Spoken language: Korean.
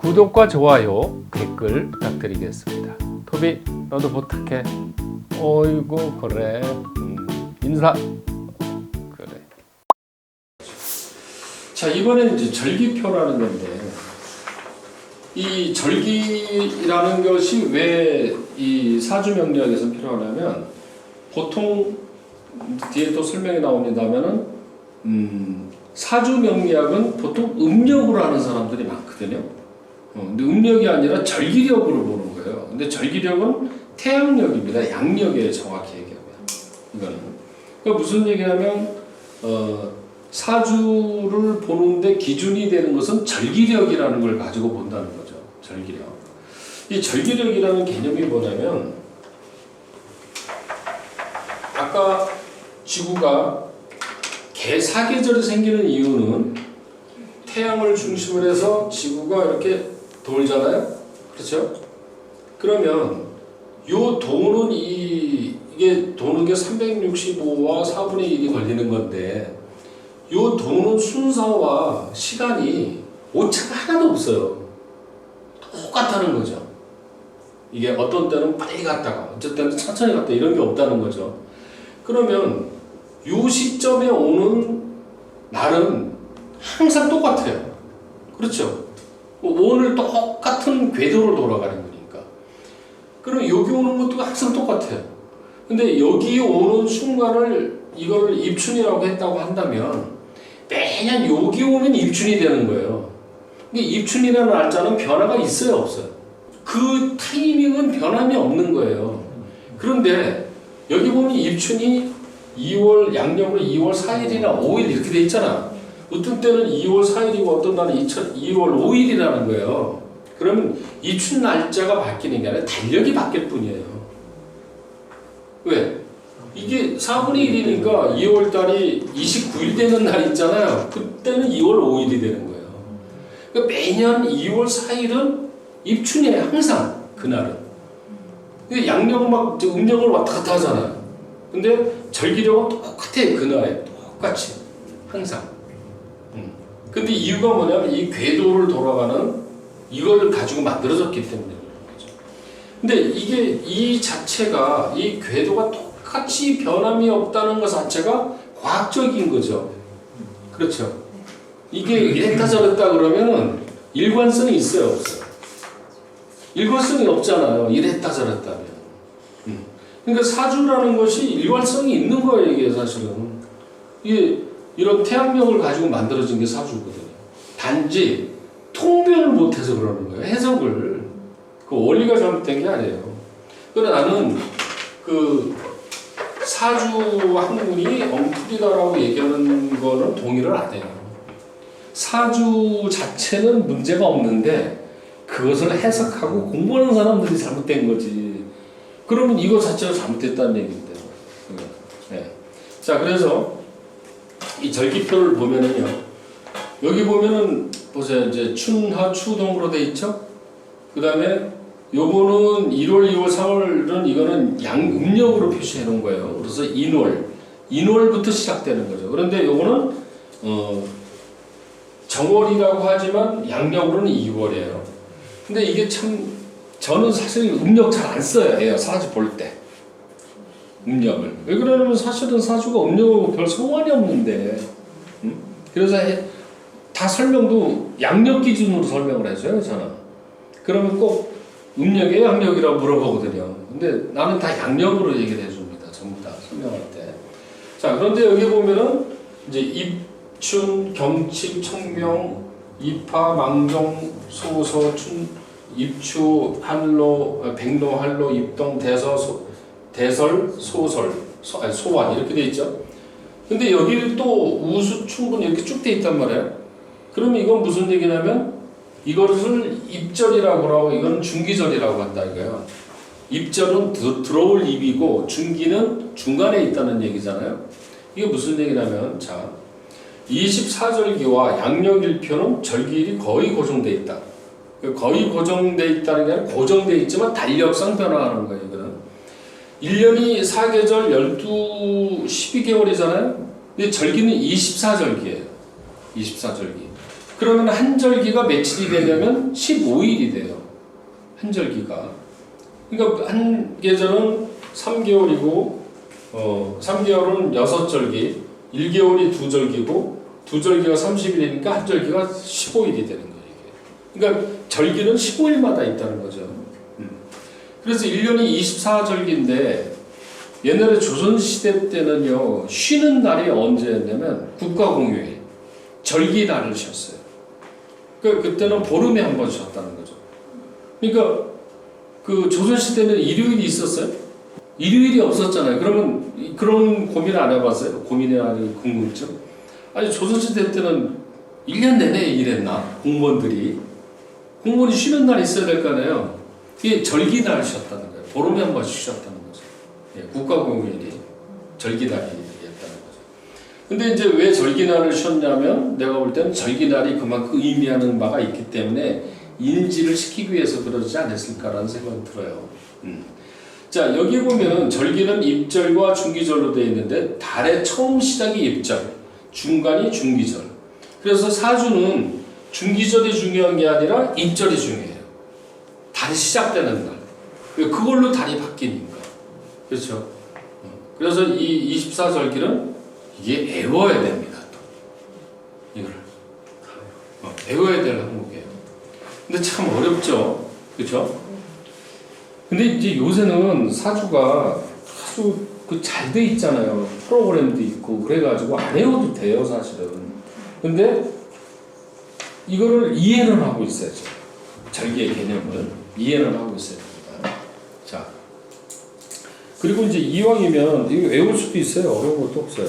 구독과 좋아요, 댓글 부탁드리겠습니다. 토비, 너도 부탁해. 어이구, 그래. 인사. 그래. 자, 이번엔 이제 절기표라는 건데, 이 절기라는 것이 왜 이 사주명리학에서 필요하냐면, 보통 뒤에 또 설명이 나옵니다면은, 사주명리학은 보통 음력으로 하는 사람들이 많거든요. 근데 음력이 아니라 절기력으로 보는 거예요. 근데 절기력은 태양력입니다. 양력에 정확히 얘기하면. 이거는. 그러니까 무슨 얘기냐면, 사주를 보는데 기준이 되는 것은 절기력이라는 걸 가지고 본다는 거죠. 절기력. 이 절기력이라는 개념이 뭐냐면, 아까 지구가 사계절이 생기는 이유는 태양을 중심으로 해서 지구가 이렇게 돌잖아요. 그렇죠? 그러면 요 도는 이게 도는 게 365와 4분의 1이 걸리는 건데, 요 도는 순서와 시간이 오차가 하나도 없어요. 똑같다는 거죠. 이게 어떤 때는 빨리 갔다가 어쨌든 때는 천천히 갔다 이런 게 없다는 거죠. 그러면 요 시점에 오는 날은 항상 똑같아요. 그렇죠? 오늘 똑같은 궤도로 돌아가는 거니까. 그럼 여기 오는 것도 항상 똑같아요. 근데 여기 오는 순간을 이걸 입춘이라고 했다고 한다면 매년 여기 오면 입춘이 되는 거예요. 근데 입춘이라는 날짜는 변화가 있어요, 없어요? 그 타이밍은 변함이 없는 거예요. 그런데 여기 보면 입춘이 2월 양력으로 2월 4일이나 5일 이렇게 돼 있잖아. 어떤 때는 2월 4일이고 어떤 날은 2월 5일이라는 거예요. 그러면 입춘 날짜가 바뀌는 게 아니라 달력이 바뀔 뿐이에요. 왜? 이게 4분의 1이니까 2월 달이 29일 되는 날 있잖아요. 그때는 2월 5일이 되는 거예요. 그러니까 매년 2월 4일은 입춘이에요. 항상 그날은. 양력은 막 음력을 왔다 갔다 하잖아요. 근데 절기력은 똑같아요. 그날에 똑같이 항상. 근데 이유가 뭐냐면 이 궤도를 돌아가는 이걸 가지고 만들어졌기 때문에 그런 거죠. 근데 이게 이 자체가 이 궤도가 똑같이 변함이 없다는 것 자체가 과학적인 거죠. 그렇죠. 이게 이랬다 저랬다 그러면은 일관성이 있어요, 없어요? 일관성이 없잖아요. 이랬다 저랬다면. 그러니까 사주라는 것이 일관성이 있는 거예요, 이게 사실은. 이게 이런 태양력을 가지고 만들어진 게 사주거든요. 단지 통변을 못해서 그러는 거예요. 해석을. 그 원리가 잘못된 게 아니에요. 그러나 나는 그 사주 학문이 엉터리다라고 얘기하는 거는 동의를 안 해요. 사주 자체는 문제가 없는데 그것을 해석하고 공부하는 사람들이 잘못된 거지. 그러면 이거 자체가 잘못됐다는 얘기인데. 네. 자, 그래서 이 절기표를 보면은요. 여기 보면은 보세요. 이제 춘하 추동으로 돼 있죠. 그 다음에 요거는 1월, 2월, 4월은 이거는 음력으로 표시해 놓은 거예요. 그래서 인월부터 시작되는 거죠. 그런데 요거는 정월이라고 하지만 양력으로는 2월이에요. 근데 이게 참 저는 사실 음력 잘 안 써요. 사주 볼 때. 음력을. 왜 그러냐면 사실은 사주가 음력하고 별 상관이 없는데. 그래서 다 설명도 양력 기준으로 설명을 해줘요, 저는. 그러면 꼭 음력이에요, 양력이라고 물어보거든요. 근데 나는 다 양력으로 얘기를 해줍니다. 전부 다 설명할 때. 자, 그런데 여기 보면은 이제 입춘, 경칩, 청명, 입하, 망종, 소서, 입추, 한로, 백로, 한로, 입동, 대설, 소설, 소환 이렇게 돼 있죠. 근데 여기 또 우수, 충분 이렇게 쭉 돼 있단 말이에요. 그러면 이건 무슨 얘기냐면 이것을 입절이라고 하고 이건 중기절이라고 한다 이거예요. 입절은 들어올 입이고 중기는 중간에 있다는 얘기잖아요. 이게 무슨 얘기냐면 자 24절기와 양력일표는 절기일이 거의 고정돼 있다. 거의 고정돼 있다는 게 아니라 고정돼 있지만 달력상 변화하는 거예요. 이거는 1년이 4계절 12개월이잖아요. 근데 절기는 24절기예요. 24절기. 그러면 한 절기가 며칠이 되냐면 15일이 돼요. 한 절기가. 그러니까 한 계절은 3개월이고 3개월은 6절기, 1개월이 2절기고 2절기가 30일이니까 한 절기가 15일이 되는 거예요. 이게. 그러니까 절기는 15일마다 있다는 거죠. 그래서 1년이 24절기인데 옛날에 조선시대 때는요, 쉬는 날이 언제였냐면 국가공휴일, 절기날을 쉬었어요. 그러니까 그때는 보름에 한 번 쉬었다는 거죠. 그러니까 그 조선시대는 일요일이 있었어요? 일요일이 없었잖아요. 그러면 그런 고민 안 해봤어요? 고민이 아닌 궁금증? 아니, 조선시대 때는 1년 내내 일했나? 공무원이 쉬는 날 있어야 될 거 아니에요? 이게 절기날 쉬었다는 거예요. 보름에 한 번씩 쉬었다는 거죠. 예, 국가공휴일이 절기날이었다는 거죠. 근데 이제 왜 절기날을 쉬었냐면 내가 볼 때는 절기날이 그만큼 의미하는 바가 있기 때문에 인지를 시키기 위해서 그러지 않았을까라는 생각이 들어요. 자, 여기 보면 절기는 입절과 중기절로 되어 있는데 달의 처음 시작이 입절, 중간이 중기절. 그래서 사주는 중기절이 중요한 게 아니라 입절이 중요해요. 달이 시작되는 날. 그걸로 달이 바뀌니까. 그렇죠? 그래서 이 24절기는 이게 외워야 됩니다. 또. 이걸. 외워야 될 항목이에요. 근데 참 어렵죠? 그렇죠? 근데 이제 요새는 사주가 아주 잘 돼 있잖아요. 프로그램도 있고 그래가지고 안 외워도 돼요, 사실은. 근데 이거를 이해는 하고 있어야죠. 절기의 개념을 이해는 하고 있어야 됩니다. 자, 그리고 이제 이왕이면 이거 외울 수도 있어요. 어려운 것도 없어요.